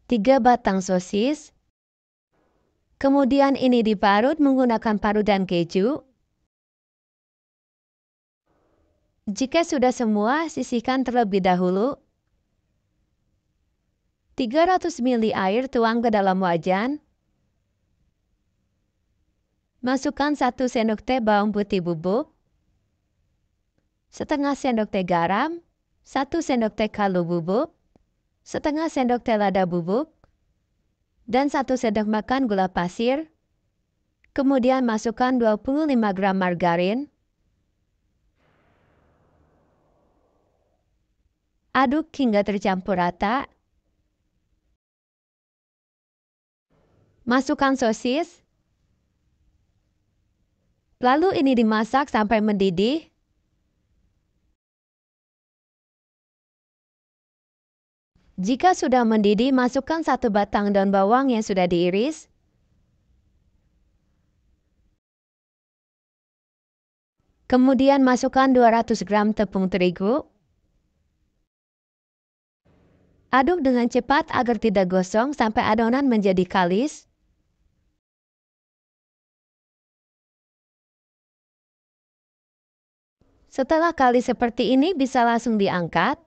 3 batang sosis. Kemudian ini diparut menggunakan parutan keju. Jika sudah semua, sisihkan terlebih dahulu. 300 ml air tuang ke dalam wajan. Masukkan 1 sendok teh bawang putih bubuk, setengah sendok teh garam, 1 sendok teh kaldu bubuk, setengah sendok teh lada bubuk, dan 1 sendok makan gula pasir. Kemudian masukkan 25 gram margarin. Aduk hingga tercampur rata. Masukkan sosis. Lalu ini dimasak sampai mendidih. Jika sudah mendidih, masukkan 1 batang daun bawang yang sudah diiris. Kemudian masukkan 200 gram tepung terigu. Aduk dengan cepat agar tidak gosong sampai adonan menjadi kalis. Setelah kalis seperti ini, bisa langsung diangkat.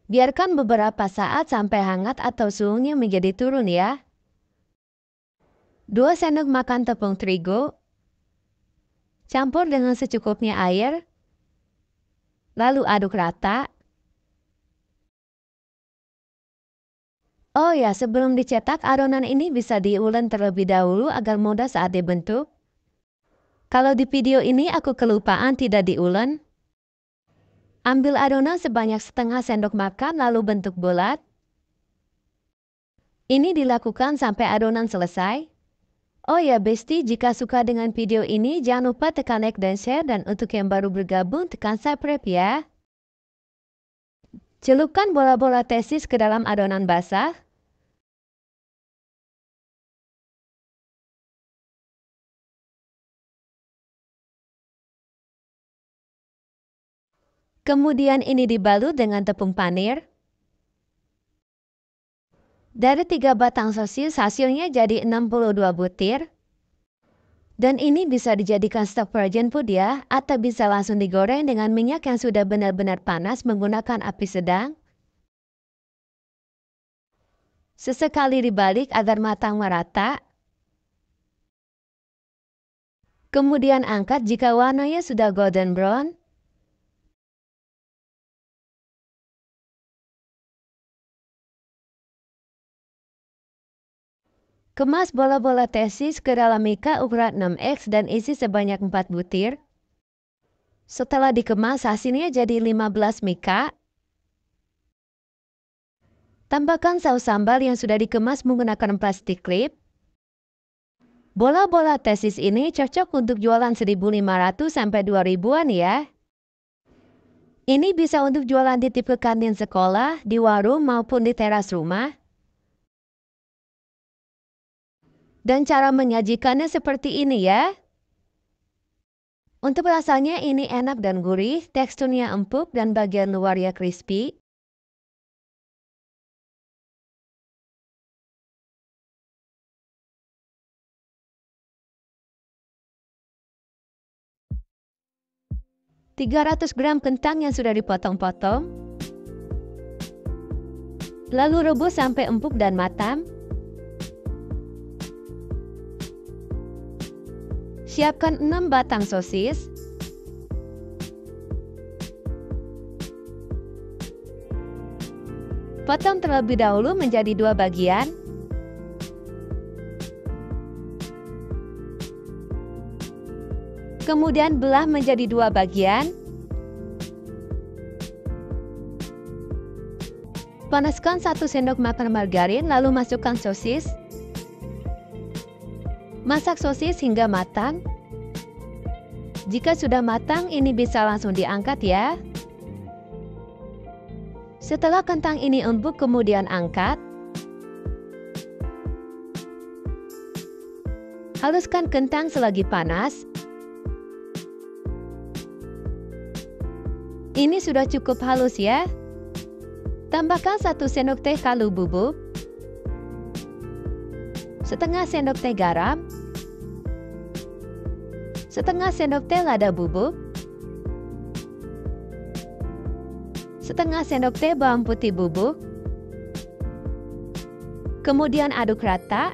Biarkan beberapa saat sampai hangat atau suhunya menjadi turun ya. 2 sendok makan tepung terigu. Campur dengan secukupnya air. Lalu aduk rata. Oh ya, sebelum dicetak, adonan ini bisa diulen terlebih dahulu agar mudah saat dibentuk. Kalau di video ini aku kelupaan tidak diulen. Ambil adonan sebanyak setengah sendok makan lalu bentuk bulat. Ini dilakukan sampai adonan selesai. Oh ya bestie, jika suka dengan video ini jangan lupa tekan like dan share, dan untuk yang baru bergabung tekan subscribe ya. Celupkan bola-bola tesis ke dalam adonan basah. Kemudian ini dibalut dengan tepung panir. Dari 3 batang sosis hasilnya jadi 62 butir. Dan ini bisa dijadikan stok frozen food ya, atau bisa langsung digoreng dengan minyak yang sudah benar-benar panas menggunakan api sedang. Sesekali dibalik agar matang merata. Kemudian angkat jika warnanya sudah golden brown. Kemas bola-bola tesis ke dalam mika ukuran 6x dan isi sebanyak 4 butir. Setelah dikemas hasilnya jadi 15 mika. Tambahkan saus sambal yang sudah dikemas menggunakan plastik klip. Bola-bola tesis ini cocok untuk jualan 1.500 sampai 2.000-an ya. Ini bisa untuk jualan di tipe kantin sekolah, di warung maupun di teras rumah. Dan cara menyajikannya seperti ini ya. Untuk rasanya ini enak dan gurih, teksturnya empuk dan bagian luarnya crispy. ...300 gram kentang yang sudah dipotong-potong. Lalu rebus sampai empuk dan matang. Siapkan 6 batang sosis. Potong terlebih dahulu menjadi 2 bagian. Kemudian belah menjadi 2 bagian. Panaskan 1 sendok makan margarin lalu masukkan sosis. Masak sosis hingga matang. Jika sudah matang, ini bisa langsung diangkat ya. Setelah kentang ini empuk, kemudian angkat. Haluskan kentang selagi panas. Ini sudah cukup halus ya. Tambahkan 1 sendok teh kaldu bubuk, setengah sendok teh garam, setengah sendok teh lada bubuk, setengah sendok teh bawang putih bubuk, kemudian aduk rata.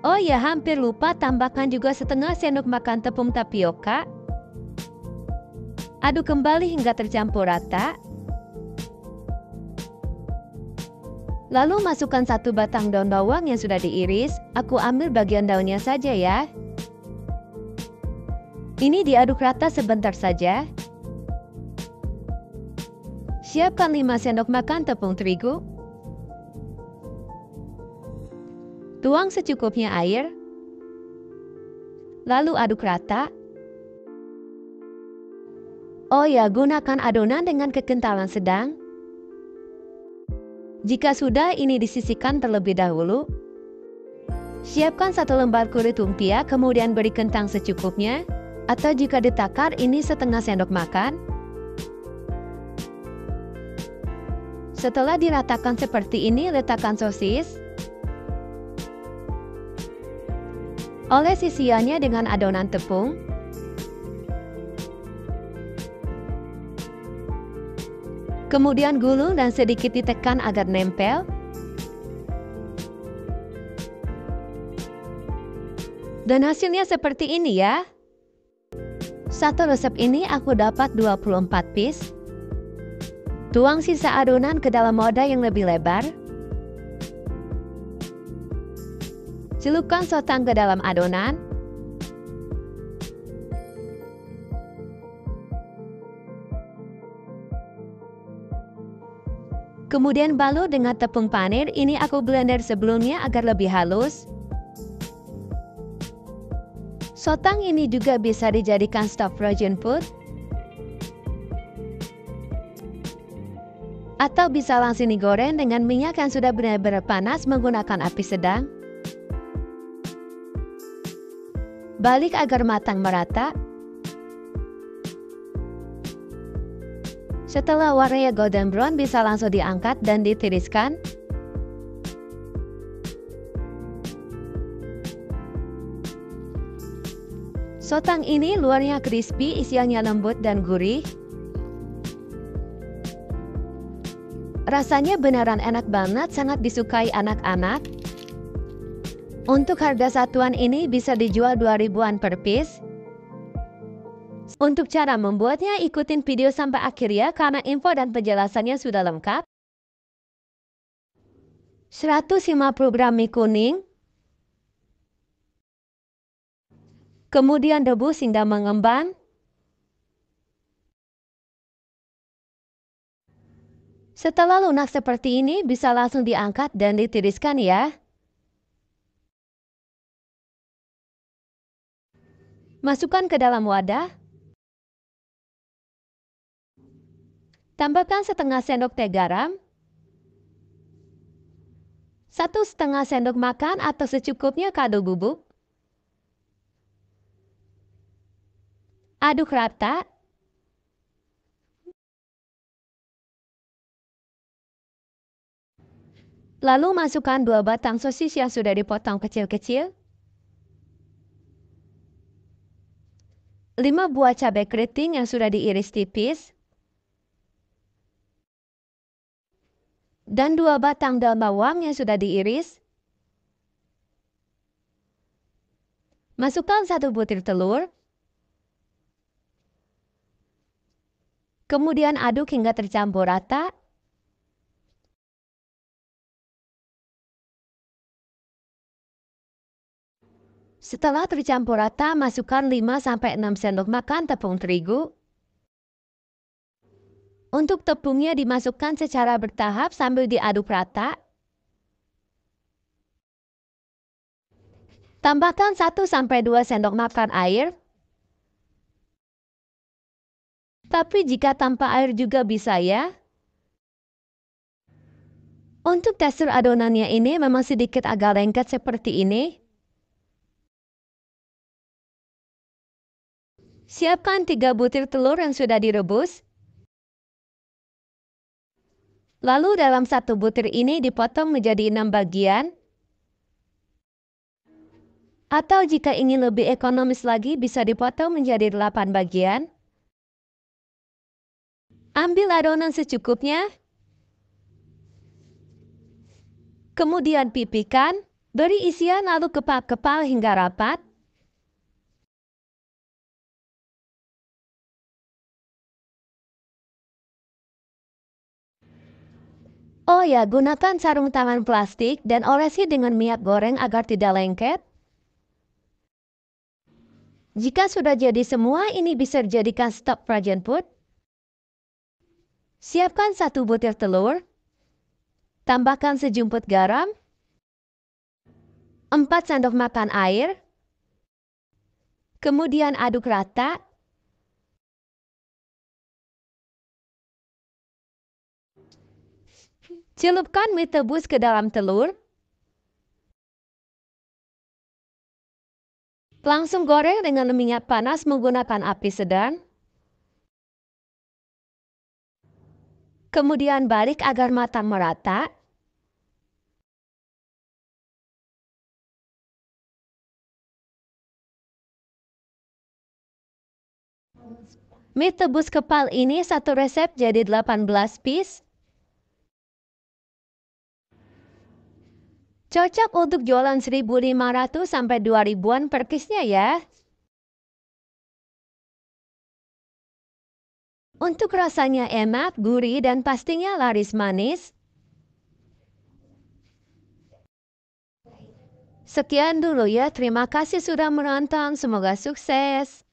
Oh ya, hampir lupa, tambahkan juga setengah sendok makan tepung tapioka. Aduk kembali hingga tercampur rata. Lalu masukkan 1 batang daun bawang yang sudah diiris. Aku ambil bagian daunnya saja ya. Ini diaduk rata sebentar saja. Siapkan 5 sendok makan tepung terigu. Tuang secukupnya air. Lalu aduk rata. Oh ya, gunakan adonan dengan kekentalan sedang. Jika sudah, ini disisihkan terlebih dahulu. Siapkan 1 lembar kulit lumpia, kemudian beri kentang secukupnya. Atau jika ditakar, ini setengah sendok makan. Setelah diratakan seperti ini, letakkan sosis. Oles sisiannya dengan adonan tepung. Kemudian gulung dan sedikit ditekan agar nempel. Dan hasilnya seperti ini ya. Satu resep ini aku dapat 24 piece. Tuang sisa adonan ke dalam wadah yang lebih lebar. Celupkan sotang ke dalam adonan. Kemudian balut dengan tepung panir. Ini aku blender sebelumnya agar lebih halus. Sotang ini juga bisa dijadikan stok frozen food. Atau bisa langsung digoreng dengan minyak yang sudah benar-benar panas menggunakan api sedang. Balik agar matang merata. Setelah warnanya golden brown, bisa langsung diangkat dan ditiriskan. Sotang ini luarnya crispy, isiannya lembut dan gurih. Rasanya beneran enak banget, sangat disukai anak-anak. Untuk harga satuan ini bisa dijual 2.000-an per piece. Untuk cara membuatnya, ikutin video sampai akhir ya, karena info dan penjelasannya sudah lengkap. 150 gram mie kuning. Kemudian rebus hingga mengembang. Setelah lunak seperti ini, bisa langsung diangkat dan ditiriskan ya. Masukkan ke dalam wadah. Tambahkan setengah sendok teh garam. 1,5 sendok makan atau secukupnya kaldu bubuk. Aduk rata. Lalu masukkan 2 batang sosis yang sudah dipotong kecil-kecil. 5 buah cabai keriting yang sudah diiris tipis. Dan 2 batang daun bawang yang sudah diiris. Masukkan 1 butir telur. Kemudian aduk hingga tercampur rata. Setelah tercampur rata, masukkan 5-6 sendok makan tepung terigu. Untuk tepungnya dimasukkan secara bertahap sambil diaduk rata. Tambahkan 1-2 sendok makan air. Tapi jika tanpa air juga bisa ya. Untuk tekstur adonannya ini memang sedikit agak lengket seperti ini. Siapkan 3 butir telur yang sudah direbus. Lalu dalam satu butir ini dipotong menjadi 6 bagian. Atau jika ingin lebih ekonomis lagi bisa dipotong menjadi 8 bagian. Ambil adonan secukupnya. Kemudian pipihkan, beri isian lalu kepal-kepal hingga rapat. Oh ya, gunakan sarung tangan plastik dan olesi dengan minyak goreng agar tidak lengket. Jika sudah jadi semua, ini bisa dijadikan stok frozen food. Siapkan 1 butir telur. Tambahkan sejumput garam. 4 sendok makan air. Kemudian aduk rata. Celupkan mie tebus ke dalam telur. Langsung goreng dengan minyak panas menggunakan api sedang. Kemudian balik agar matang merata. Mie tebus kepal ini satu resep jadi 18 piece. Cocok untuk jualan 1.500 sampai 2.000-an per piece-nya ya. Untuk rasanya enak, gurih, dan pastinya laris manis. Sekian dulu ya, terima kasih sudah menonton, semoga sukses.